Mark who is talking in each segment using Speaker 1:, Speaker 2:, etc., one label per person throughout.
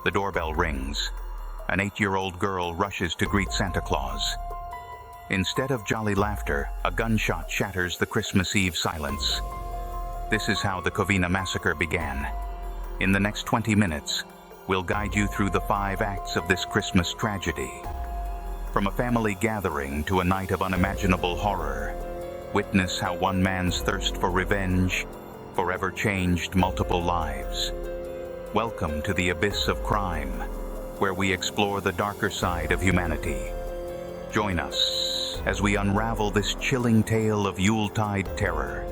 Speaker 1: The doorbell rings. An 8-year-old girl rushes to greet Santa Claus. Instead of jolly laughter, a gunshot shatters the Christmas Eve silence. This is how the Covina Massacre began. In the next 20 minutes, we'll guide you through the 5 acts of this Christmas tragedy. From a family gathering to a night of unimaginable horror, witness how one man's thirst for revenge forever changed multiple lives. Welcome to the abyss of crime, where we explore the darker side of humanity. Join us as we unravel this chilling tale of Yuletide terror.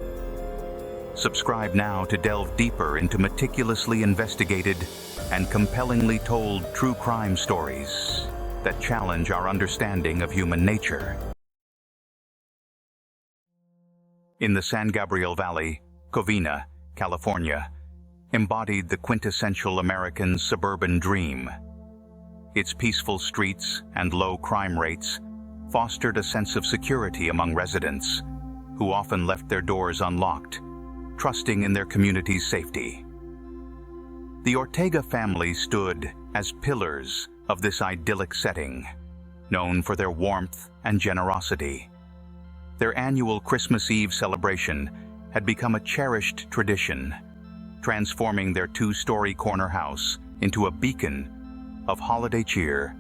Speaker 1: Subscribe now to delve deeper into meticulously investigated and compellingly told true crime stories that challenge our understanding of human nature. In the San Gabriel Valley, Covina, California, embodied the quintessential American suburban dream. Its peaceful streets and low crime rates fostered a sense of security among residents, who often left their doors unlocked, trusting in their community's safety. The Ortega family stood as pillars of this idyllic setting, known for their warmth and generosity. Their annual Christmas Eve celebration had become a cherished tradition, transforming their 2-story corner house into a beacon of holiday cheer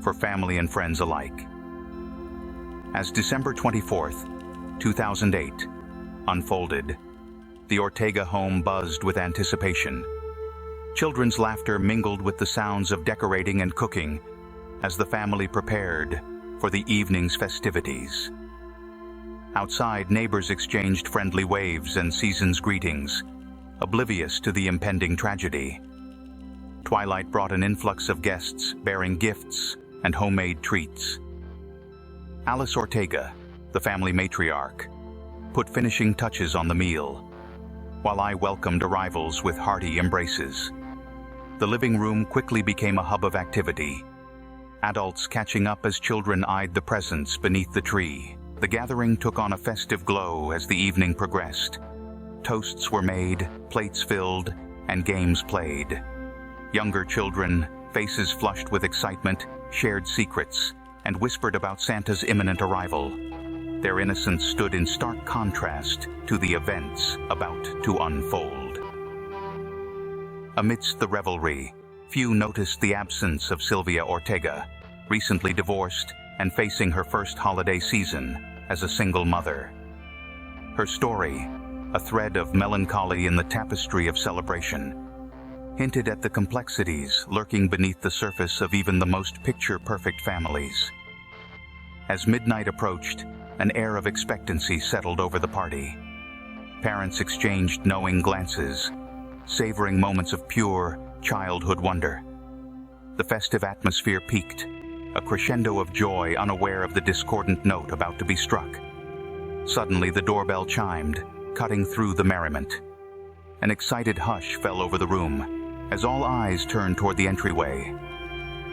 Speaker 1: for family and friends alike. As December 24th, 2008, unfolded, the Ortega home buzzed with anticipation. Children's laughter mingled with the sounds of decorating and cooking as the family prepared for the evening's festivities. Outside, neighbors exchanged friendly waves and season's greetings, oblivious to the impending tragedy. Twilight brought an influx of guests bearing gifts and homemade treats. Alice Ortega, the family matriarch, put finishing touches on the meal, while I welcomed arrivals with hearty embraces. The living room quickly became a hub of activity, adults catching up as children eyed the presents beneath the tree. The gathering took on a festive glow as the evening progressed. Toasts were made, plates filled, and games played. Younger children, faces flushed with excitement, shared secrets, and whispered about Santa's imminent arrival. Their innocence stood in stark contrast to the events about to unfold. Amidst the revelry, few noticed the absence of Sylvia Ortega, recently divorced and facing her first holiday season as a single mother. Her story, a thread of melancholy in the tapestry of celebration, hinted at the complexities lurking beneath the surface of even the most picture-perfect families. As midnight approached, an air of expectancy settled over the party. Parents exchanged knowing glances, savoring moments of pure childhood wonder. The festive atmosphere peaked, a crescendo of joy unaware of the discordant note about to be struck. Suddenly the doorbell chimed, cutting through the merriment. An excited hush fell over the room as all eyes turned toward the entryway.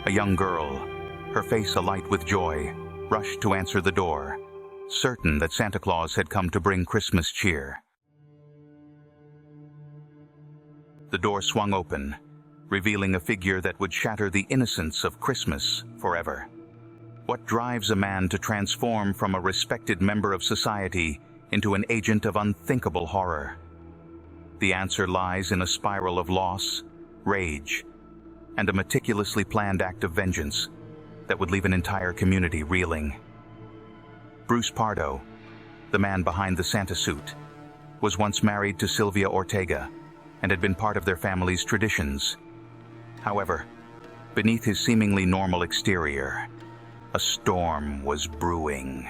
Speaker 1: A young girl, her face alight with joy, rushed to answer the door, certain that Santa Claus had come to bring Christmas cheer. The door swung open, revealing a figure that would shatter the innocence of Christmas forever. What drives a man to transform from a respected member of society into an agent of unthinkable horror? The answer lies in a spiral of loss, rage, and a meticulously planned act of vengeance that would leave an entire community reeling. Bruce Pardo, the man behind the Santa suit, was once married to Sylvia Ortega and had been part of their family's traditions. However, beneath his seemingly normal exterior, a storm was brewing.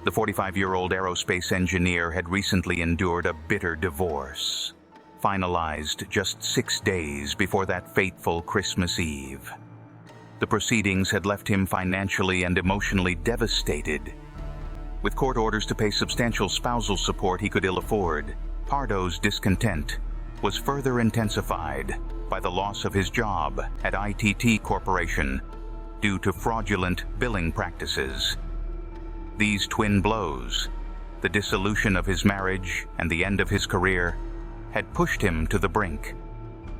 Speaker 1: The 45-year-old aerospace engineer had recently endured a bitter divorce, finalized just 6 days before that fateful Christmas Eve. The proceedings had left him financially and emotionally devastated. With court orders to pay substantial spousal support he could ill afford, Pardo's discontent was further intensified by the loss of his job at ITT Corporation due to fraudulent billing practices. These twin blows, the dissolution of his marriage and the end of his career, had pushed him to the brink.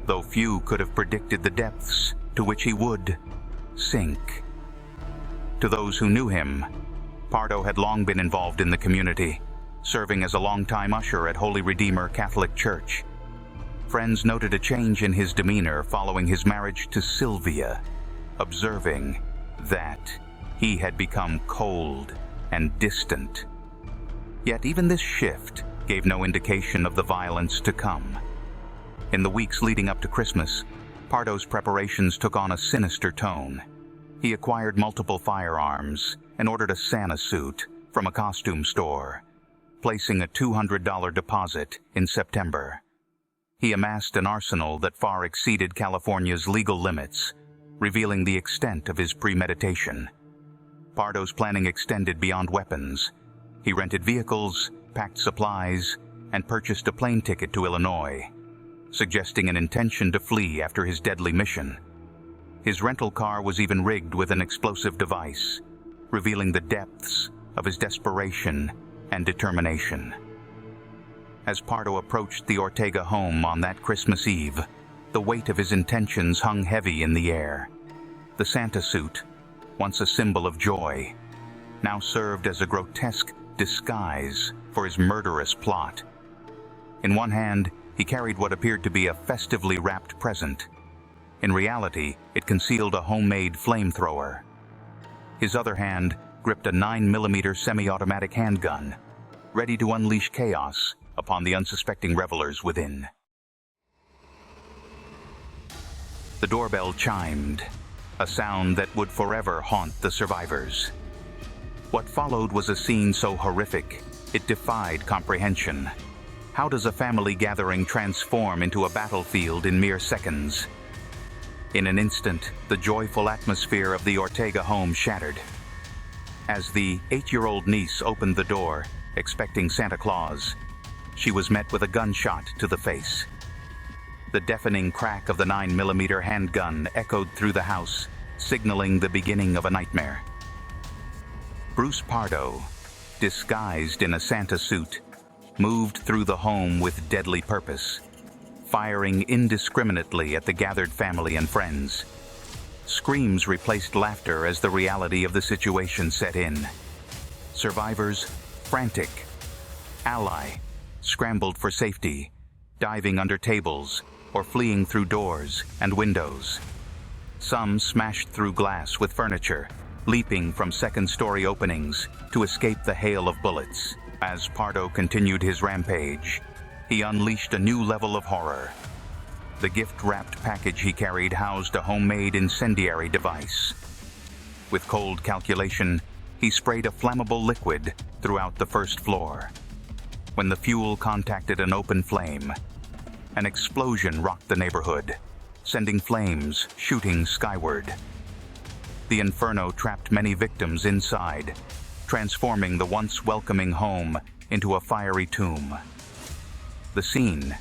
Speaker 1: though few could have predicted the depths to which he would sink. To those who knew him, Pardo had long been involved in the community, serving as a longtime usher at Holy Redeemer Catholic Church. Friends noted a change in his demeanor following his marriage to Sylvia, observing that he had become cold and distant. Yet even this shift gave no indication of the violence to come. In the weeks leading up to Christmas, Pardo's preparations took on a sinister tone. He acquired multiple firearms and ordered a Santa suit from a costume store, placing a $200 deposit in September. He amassed an arsenal that far exceeded California's legal limits, revealing the extent of his premeditation. Pardo's planning extended beyond weapons. He rented vehicles, packed supplies, and purchased a plane ticket to Illinois, suggesting an intention to flee after his deadly mission. His rental car was even rigged with an explosive device, revealing the depths of his desperation and determination. As Pardo approached the Ortega home on that Christmas Eve, the weight of his intentions hung heavy in the air. The Santa suit, once a symbol of joy, now served as a grotesque disguise for his murderous plot. In one hand, he carried what appeared to be a festively wrapped present. In reality, it concealed a homemade flamethrower. His other hand gripped a 9mm semi-automatic handgun, ready to unleash chaos upon the unsuspecting revelers within. The doorbell chimed, a sound that would forever haunt the survivors. What followed was a scene so horrific, it defied comprehension. How does a family gathering transform into a battlefield in mere seconds? In an instant, the joyful atmosphere of the Ortega home shattered. As the 8-year-old niece opened the door, expecting Santa Claus, she was met with a gunshot to the face. The deafening crack of the 9mm handgun echoed through the house, signaling the beginning of a nightmare. Bruce Pardo, disguised in a Santa suit, moved through the home with deadly purpose, firing indiscriminately at the gathered family and friends. Screams replaced laughter as the reality of the situation set in. Survivors, frantic. Ally, scrambled for safety, diving under tables or fleeing through doors and windows. Some smashed through glass with furniture, leaping from second-story openings to escape the hail of bullets. As Pardo continued his rampage, he unleashed a new level of horror. The gift-wrapped package he carried housed a homemade incendiary device. With cold calculation, he sprayed a flammable liquid throughout the first floor. When the fuel contacted an open flame, an explosion rocked the neighborhood, sending flames shooting skyward. The inferno trapped many victims inside, transforming the once welcoming home into a fiery tomb. The scene,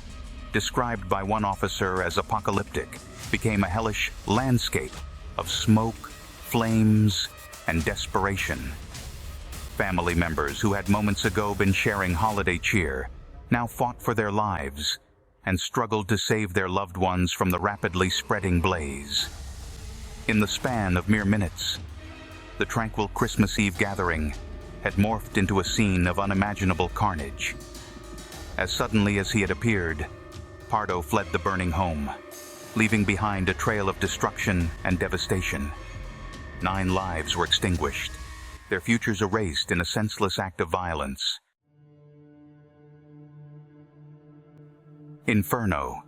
Speaker 1: described by one officer as apocalyptic, became a hellish landscape of smoke, flames, and desperation. Family members who had moments ago been sharing holiday cheer now fought for their lives and struggled to save their loved ones from the rapidly spreading blaze. In the span of mere minutes, the tranquil Christmas Eve gathering had morphed into a scene of unimaginable carnage. As suddenly as he had appeared, Pardo fled the burning home, leaving behind a trail of destruction and devastation. 9 lives were extinguished, their futures erased in a senseless act of violence. Inferno,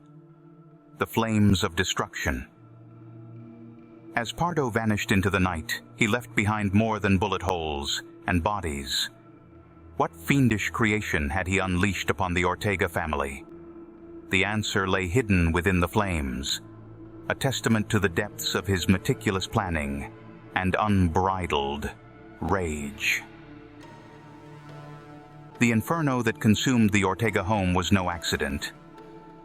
Speaker 1: the flames of destruction. As Pardo vanished into the night, he left behind more than bullet holes and bodies. What fiendish creation had he unleashed upon the Ortega family? The answer lay hidden within the flames, a testament to the depths of his meticulous planning and unbridled rage. The inferno that consumed the Ortega home was no accident,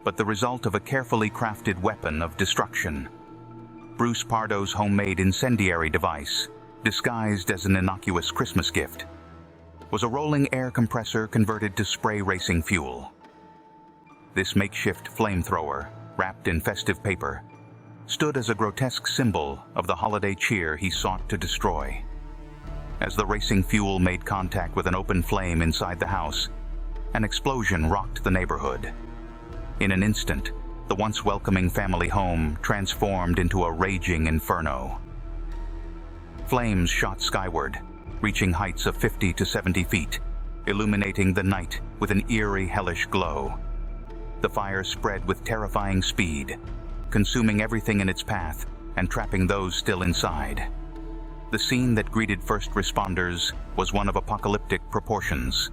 Speaker 1: but the result of a carefully crafted weapon of destruction. Bruce Pardo's homemade incendiary device, disguised as an innocuous Christmas gift, was a rolling air compressor converted to spray racing fuel. This makeshift flamethrower wrapped in festive paper, stood as a grotesque symbol of the holiday cheer he sought to destroy. As the racing fuel made contact with an open flame inside the house, an explosion rocked the neighborhood. In an instant, the once welcoming family home transformed into a raging inferno. Flames shot skyward, reaching heights of 50 to 70 feet, illuminating the night with an eerie, hellish glow. The fire spread with terrifying speed, consuming everything in its path and trapping those still inside. The scene that greeted first responders was one of apocalyptic proportions.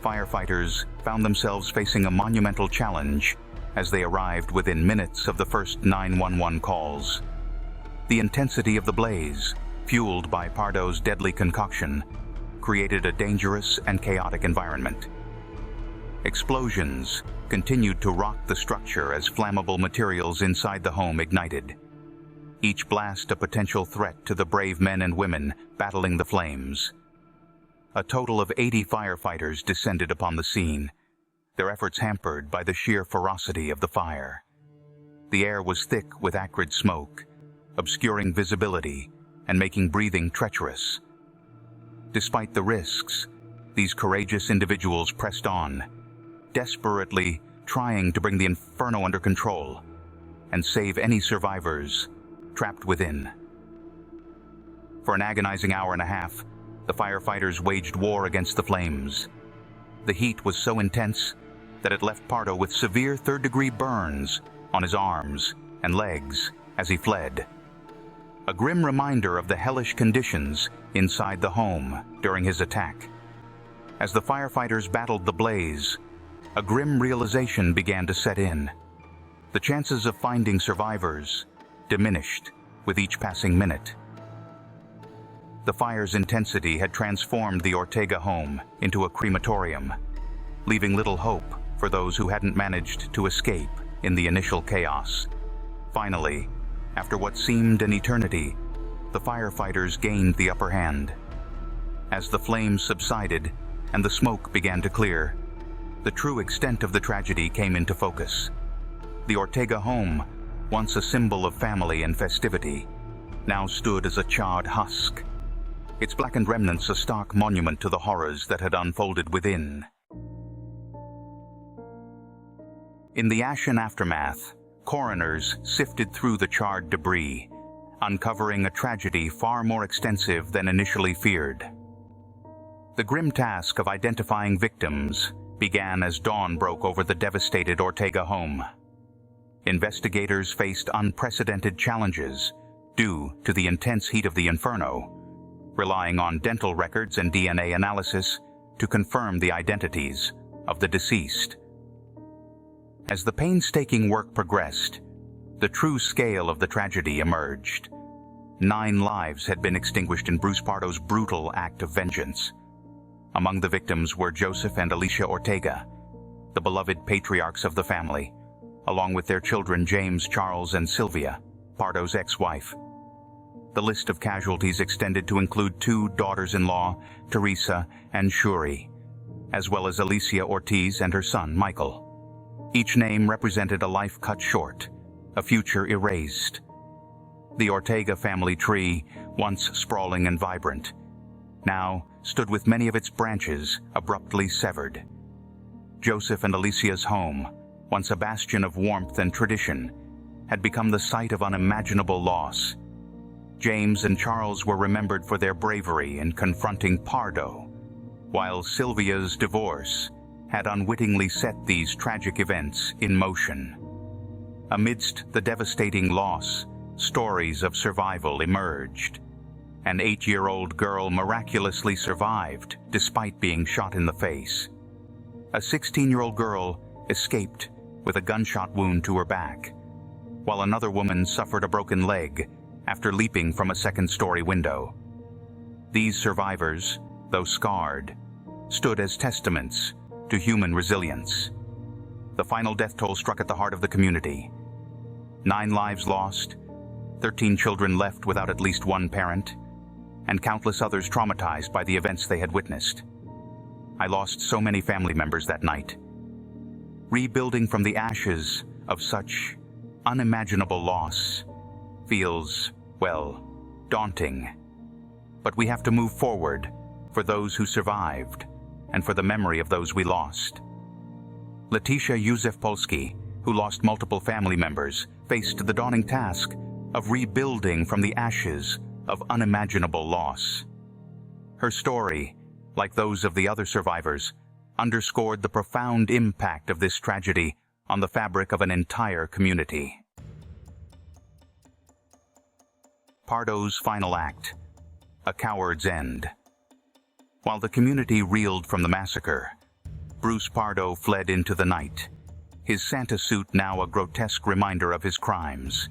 Speaker 1: Firefighters found themselves facing a monumental challenge as they arrived within minutes of the first 911 calls. The intensity of the blaze, fueled by Pardo's deadly concoction, created a dangerous and chaotic environment. Explosions continued to rock the structure as flammable materials inside the home ignited. Each blast a potential threat to the brave men and women battling the flames. A total of 80 firefighters descended upon the scene, their efforts hampered by the sheer ferocity of the fire. The air was thick with acrid smoke, obscuring visibility and making breathing treacherous. Despite the risks, these courageous individuals pressed on, desperately trying to bring the inferno under control and save any survivors trapped within. For an agonizing hour and a half, the firefighters waged war against the flames. The heat was so intense that it left Pardo with severe third-degree burns on his arms and legs as he fled. A grim reminder of the hellish conditions inside the home during his attack. As the firefighters battled the blaze, a grim realization began to set in. The chances of finding survivors diminished with each passing minute. The fire's intensity had transformed the Ortega home into a crematorium, leaving little hope for those who hadn't managed to escape in the initial chaos. Finally, after what seemed an eternity, the firefighters gained the upper hand. As the flames subsided and the smoke began to clear, the true extent of the tragedy came into focus. The Ortega home, once a symbol of family and festivity, now stood as a charred husk, its blackened remnants a stark monument to the horrors that had unfolded within. In the ashen aftermath, coroners sifted through the charred debris, uncovering a tragedy far more extensive than initially feared. The grim task of identifying victims began as dawn broke over the devastated Ortega home. Investigators faced unprecedented challenges due to the intense heat of the inferno, relying on dental records and DNA analysis to confirm the identities of the deceased. As the painstaking work progressed, the true scale of the tragedy emerged. 9 lives had been extinguished in Bruce Pardo's brutal act of vengeance. Among the victims were Joseph and Alicia Ortega, the beloved patriarchs of the family, along with their children James, Charles, and Sylvia, Pardo's ex-wife. The list of casualties extended to include 2 daughters-in-law, Teresa and Shuri, as well as Alicia Ortiz and her son, Michael. Each name represented a life cut short, a future erased. The Ortega family tree, once sprawling and vibrant, now stood with many of its branches abruptly severed. Joseph and Alicia's home, once a bastion of warmth and tradition, had become the site of unimaginable loss. James and Charles were remembered for their bravery in confronting Pardo, while Sylvia's divorce had unwittingly set these tragic events in motion. Amidst the devastating loss, stories of survival emerged. An 8-year-old girl miraculously survived despite being shot in the face. A 16-year-old girl escaped with a gunshot wound to her back, while another woman suffered a broken leg after leaping from a second-story window. These survivors, though scarred, stood as testaments to human resilience. The final death toll struck at the heart of the community. 9 lives lost, 13 children left without at least one parent, and countless others traumatized by the events they had witnessed. I lost so many family members that night. Rebuilding from the ashes of such unimaginable loss feels, well, daunting. But we have to move forward for those who survived and for the memory of those we lost. Letitia Józef-Polski, who lost multiple family members, faced the daunting task of rebuilding from the ashes of unimaginable loss. Her story, like those of the other survivors, underscored the profound impact of this tragedy on the fabric of an entire community. Pardo's final act, a coward's end. While the community reeled from the massacre, Bruce Pardo fled into the night, his Santa suit now a grotesque reminder of his crimes.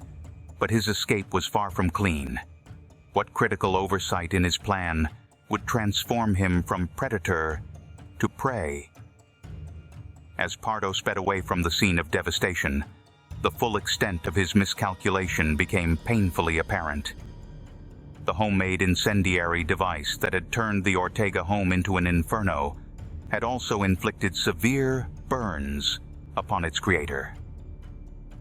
Speaker 1: But his escape was far from clean. What critical oversight in his plan would transform him from predator to prey? As Pardo sped away from the scene of devastation, the full extent of his miscalculation became painfully apparent. The homemade incendiary device that had turned the Ortega home into an inferno had also inflicted severe burns upon its creator.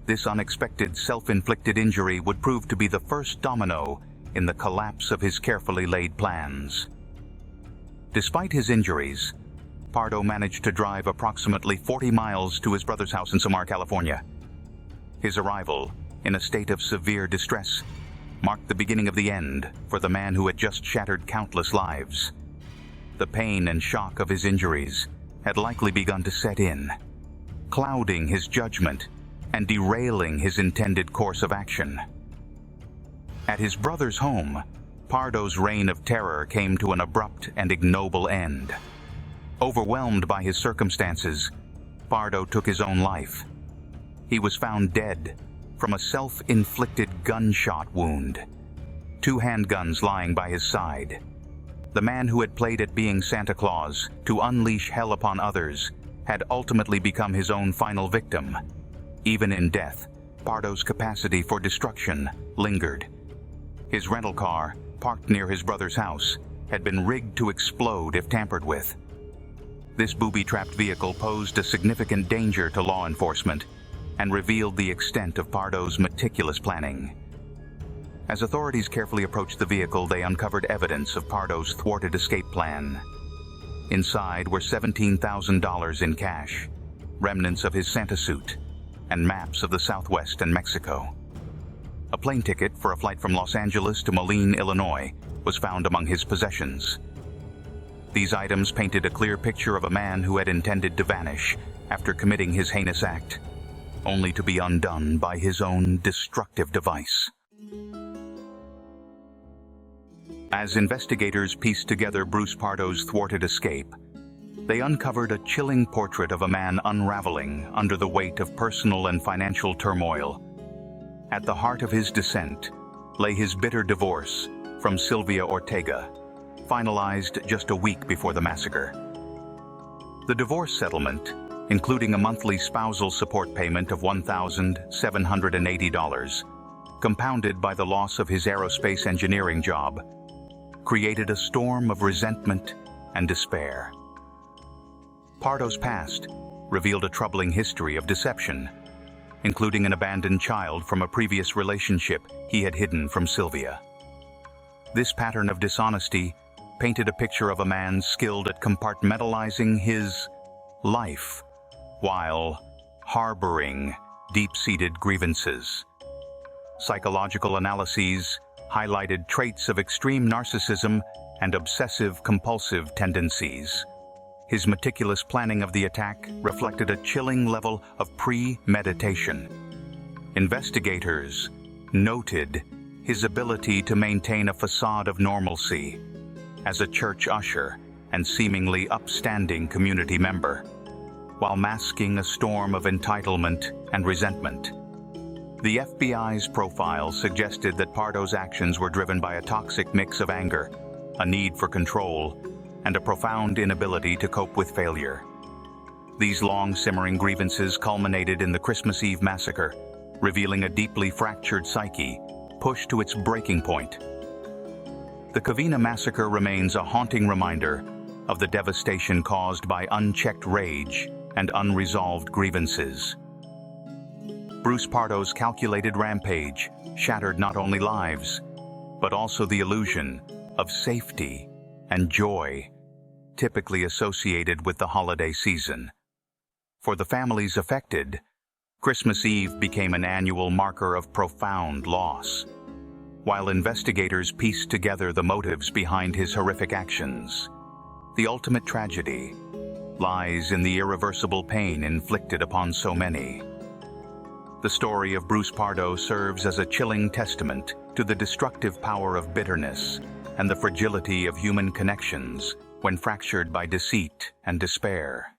Speaker 1: This unexpected self-inflicted injury would prove to be the first domino in the collapse of his carefully laid plans. Despite his injuries, Pardo managed to drive approximately 40 miles to his brother's house in Samar, California. His arrival, in a state of severe distress, marked the beginning of the end for the man who had just shattered countless lives. The pain and shock of his injuries had likely begun to set in, clouding his judgment and derailing his intended course of action. At his brother's home, Pardo's reign of terror came to an abrupt and ignoble end. Overwhelmed by his circumstances, Pardo took his own life. He was found dead from a self-inflicted gunshot wound, 2 handguns lying by his side. The man who had played at being Santa Claus to unleash hell upon others had ultimately become his own final victim. Even in death, Pardo's capacity for destruction lingered. His rental car, parked near his brother's house, had been rigged to explode if tampered with. This booby-trapped vehicle posed a significant danger to law enforcement and revealed the extent of Pardo's meticulous planning. As authorities carefully approached the vehicle, they uncovered evidence of Pardo's thwarted escape plan. Inside were $17,000 in cash, remnants of his Santa suit, and maps of the Southwest and Mexico. A plane ticket for a flight from Los Angeles to Moline, Illinois, was found among his possessions. These items painted a clear picture of a man who had intended to vanish after committing his heinous act, only to be undone by his own destructive device. As investigators pieced together Bruce Pardo's thwarted escape, they uncovered a chilling portrait of a man unraveling under the weight of personal and financial turmoil. At the heart of his descent lay his bitter divorce from Sylvia Ortega, finalized just a week before the massacre. The divorce settlement, including a monthly spousal support payment of $1,780, compounded by the loss of his aerospace engineering job, created a storm of resentment and despair. Pardo's past revealed a troubling history of deception, including an abandoned child from a previous relationship he had hidden from Sylvia. This pattern of dishonesty painted a picture of a man skilled at compartmentalizing his life while harboring deep-seated grievances. Psychological analyses highlighted traits of extreme narcissism and obsessive-compulsive tendencies. His meticulous planning of the attack reflected a chilling level of premeditation. Investigators noted his ability to maintain a facade of normalcy as a church usher and seemingly upstanding community member, while masking a storm of entitlement and resentment. The FBI's profile suggested that Pardo's actions were driven by a toxic mix of anger, a need for control, and a profound inability to cope with failure. These long-simmering grievances culminated in the Christmas Eve massacre, revealing a deeply fractured psyche pushed to its breaking point. The Covina massacre remains a haunting reminder of the devastation caused by unchecked rage and unresolved grievances. Bruce Pardo's calculated rampage shattered not only lives, but also the illusion of safety and joy typically associated with the holiday season. For the families affected, Christmas Eve became an annual marker of profound loss, while investigators pieced together the motives behind his horrific actions. The ultimate tragedy lies in the irreversible pain inflicted upon so many. The story of Bruce Pardo serves as a chilling testament to the destructive power of bitterness and the fragility of human connections when fractured by deceit and despair.